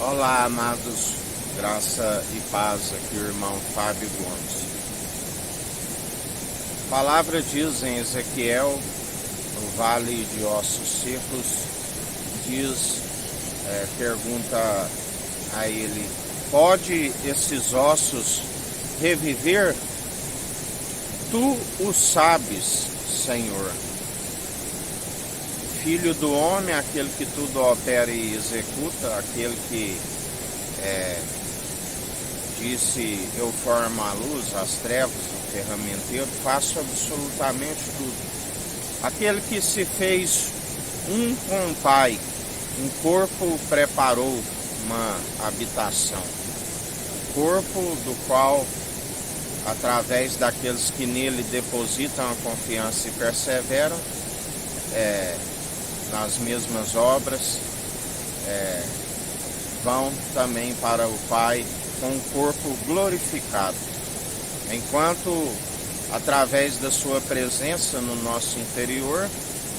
Olá, amados, graça e paz, aqui o irmão Fábio Gomes. A palavra diz em Ezequiel, no vale de ossos secos, pergunta a ele: pode esses ossos reviver? Tu o sabes, Senhor. Filho do homem, aquele que tudo opera e executa, aquele que disse: eu formo a luz, as trevas, o ferramenteiro, faço absolutamente tudo. Aquele que se fez um com o Pai, um corpo preparou uma habitação, corpo do qual, através daqueles que nele depositam a confiança e perseveram nas mesmas obras, vão também para o Pai com um corpo glorificado, enquanto através da sua presença no nosso interior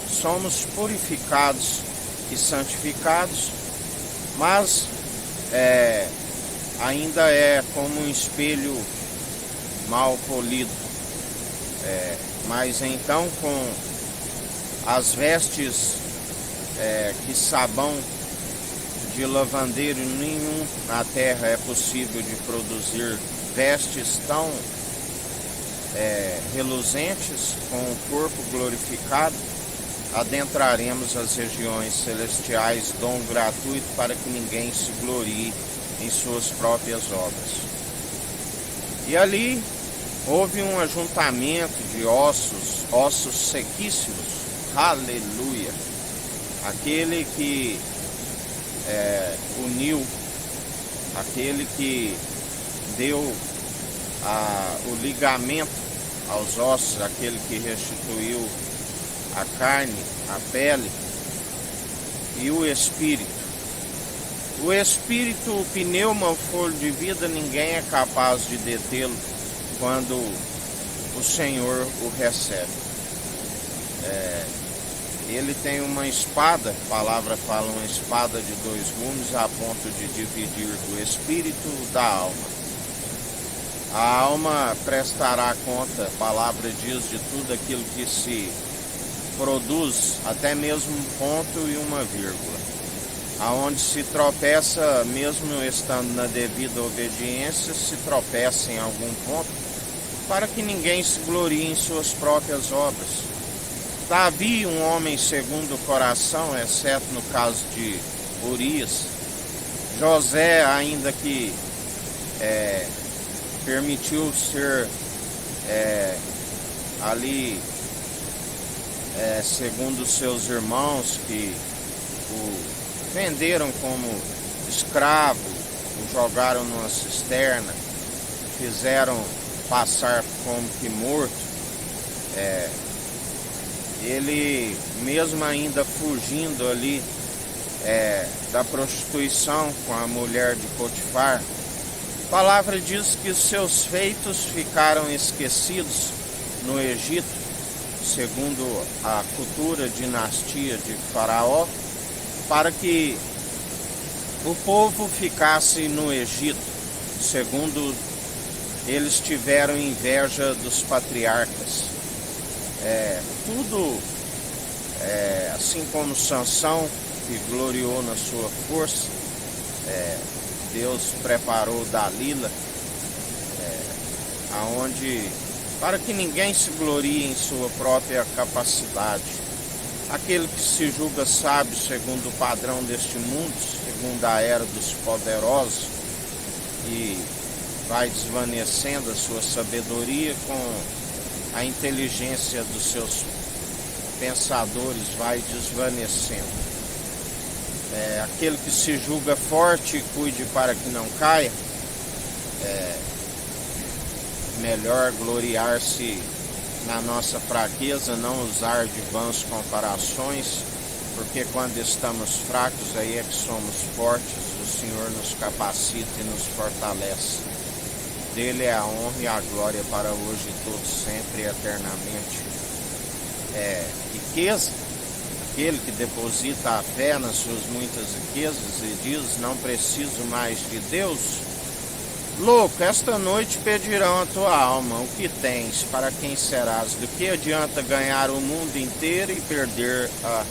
somos purificados e santificados, mas ainda é como um espelho mal polido, mas então com as vestes que sabão de lavandeiro nenhum na terra é possível de produzir, vestes tão reluzentes, com o corpo glorificado, adentraremos as regiões celestiais, dom gratuito para que ninguém se glorie em suas próprias obras. E ali houve um ajuntamento de ossos sequíssimos, aleluia, aquele que uniu, aquele que deu o ligamento aos ossos, aquele que restituiu a carne, a pele e o espírito. O espírito, o pneuma, o fôlego de vida, ninguém é capaz de detê-lo quando o Senhor o recebe. Ele tem uma espada, a palavra fala, uma espada de dois gumes, a ponto de dividir o espírito da alma. A alma prestará conta, a palavra diz, de tudo aquilo que se produz, até mesmo um ponto e uma vírgula. Aonde se tropeça, mesmo estando na devida obediência, se tropeça em algum ponto, para que ninguém se glorie em suas próprias obras. Davi, um homem segundo o coração, exceto no caso de Urias. José, ainda que permitiu ser ali, segundo os seus irmãos, que o venderam como escravo, o jogaram numa cisterna, fizeram passar como que morto. Ele, mesmo ainda fugindo ali da prostituição com a mulher de Potifar, a palavra diz que seus feitos ficaram esquecidos no Egito, segundo a futura dinastia de Faraó, para que o povo ficasse no Egito, segundo eles tiveram inveja dos patriarcas. Tudo, assim como Sansão, que gloriou na sua força, Deus preparou Dalila, para que ninguém se glorie em sua própria capacidade. Aquele que se julga sábio segundo o padrão deste mundo, segundo a era dos poderosos, e vai desvanecendo a sua sabedoria com a inteligência dos seus pensadores, vai desvanecendo. Aquele que se julga forte e cuide para que não caia, melhor gloriar-se na nossa fraqueza, não usar de vãs comparações, porque quando estamos fracos, aí é que somos fortes, o Senhor nos capacita e nos fortalece. Dele é a honra e a glória para hoje e todos sempre e eternamente. Riqueza aquele que deposita a fé nas suas muitas riquezas e diz: não preciso mais de Deus? Louco, esta noite pedirão a tua alma: o que tens? Para quem serás? Do que adianta ganhar o mundo inteiro e perder a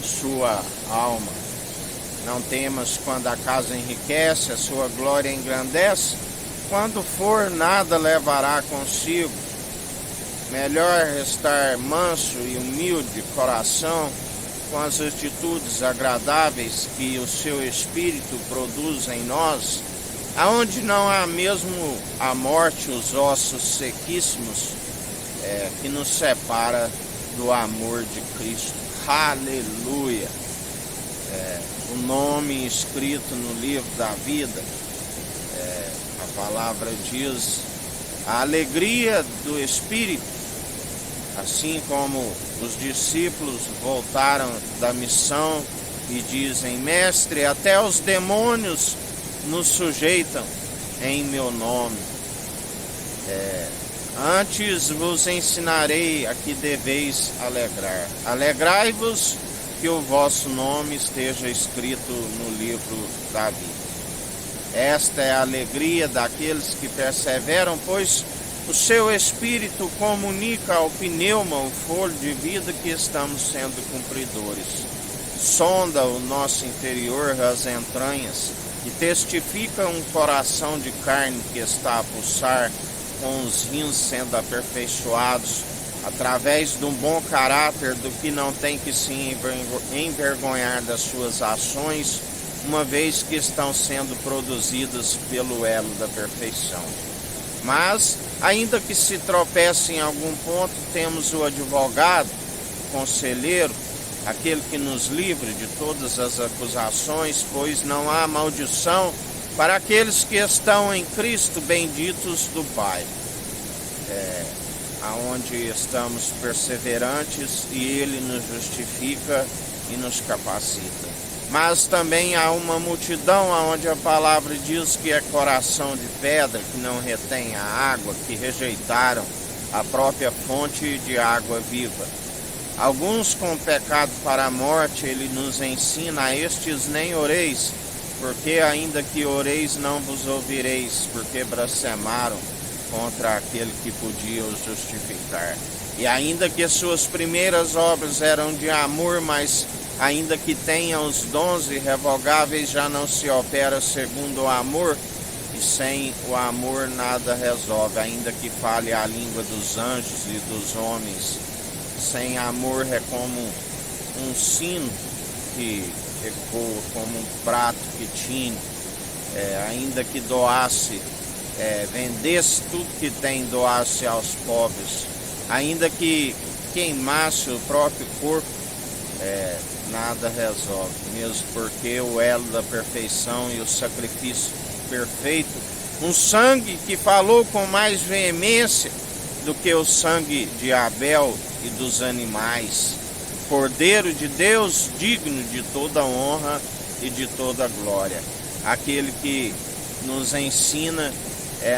sua alma? Não temas quando a casa enriquece, a sua glória engrandece. Quando for, nada levará consigo. Melhor estar manso e humilde de coração, com as atitudes agradáveis que o seu Espírito produz em nós, aonde não há mesmo a morte, os ossos sequíssimos, que nos separa do amor de Cristo. Aleluia! O nome escrito no livro da vida, a palavra diz: a alegria do Espírito. Assim como os discípulos voltaram da missão e dizem: Mestre, até os demônios nos sujeitam em meu nome. Antes vos ensinarei a que deveis alegrar. Alegrai-vos que o vosso nome esteja escrito no livro da vida. Esta é a alegria daqueles que perseveram, pois o seu Espírito comunica ao pneuma, o fôlego de vida, que estamos sendo cumpridores. Sonda o nosso interior, as entranhas, e testifica um coração de carne que está a pulsar, com os rins sendo aperfeiçoados, através de um bom caráter, do que não tem que se envergonhar das suas ações, uma vez que estão sendo produzidas pelo elo da perfeição. Mas, ainda que se tropece em algum ponto, temos o advogado, o conselheiro, aquele que nos livre de todas as acusações, pois não há maldição para aqueles que estão em Cristo, benditos do Pai. Aonde estamos perseverantes e Ele nos justifica e nos capacita. Mas também há uma multidão onde a palavra diz que é coração de pedra, que não retém a água, que rejeitaram a própria fonte de água viva. Alguns com pecado para a morte, ele nos ensina: a estes nem oreis, porque ainda que oreis não vos ouvireis, porque blasfemaram contra aquele que podia os justificar. E ainda que suas primeiras obras eram de amor, mas ainda que tenham os dons irrevogáveis, já não se opera segundo o amor, e sem o amor nada resolve. Ainda que fale a língua dos anjos e dos homens, sem amor é como um sino que ecoa, como um prato que tine. Ainda que doasse, vendesse tudo que tem, doasse aos pobres, ainda que queimasse o próprio corpo, nada resolve, mesmo porque o elo da perfeição e o sacrifício perfeito, um sangue que falou com mais veemência do que o sangue de Abel e dos animais, Cordeiro de Deus, digno de toda honra e de toda glória, aquele que nos ensina: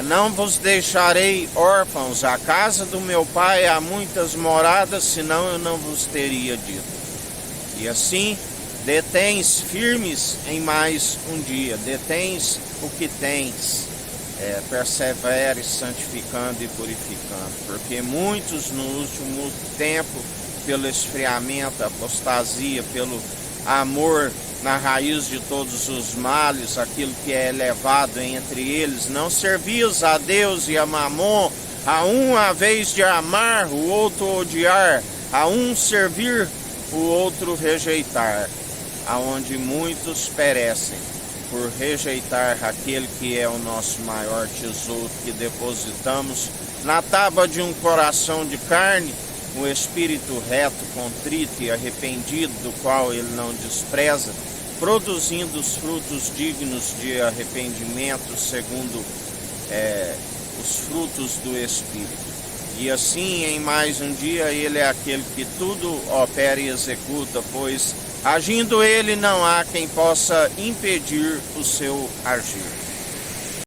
não vos deixarei órfãos, a casa do meu pai há muitas moradas, senão eu não vos teria dito. E assim, detens firmes em mais um dia, detens o que tens, persevere santificando e purificando, porque muitos no último tempo, pelo esfriamento, apostasia, pelo amor na raiz de todos os males, aquilo que é elevado entre eles, não servias a Deus e a Mamon, a um a vez de amar, o outro odiar, a um servir, o outro rejeitar, aonde muitos perecem por rejeitar aquele que é o nosso maior tesouro, que depositamos na tábua de um coração de carne, o espírito reto, contrito e arrependido, do qual ele não despreza, produzindo os frutos dignos de arrependimento, segundo os frutos do Espírito. E assim, em mais um dia, ele é aquele que tudo opera e executa, pois agindo ele, não há quem possa impedir o seu agir.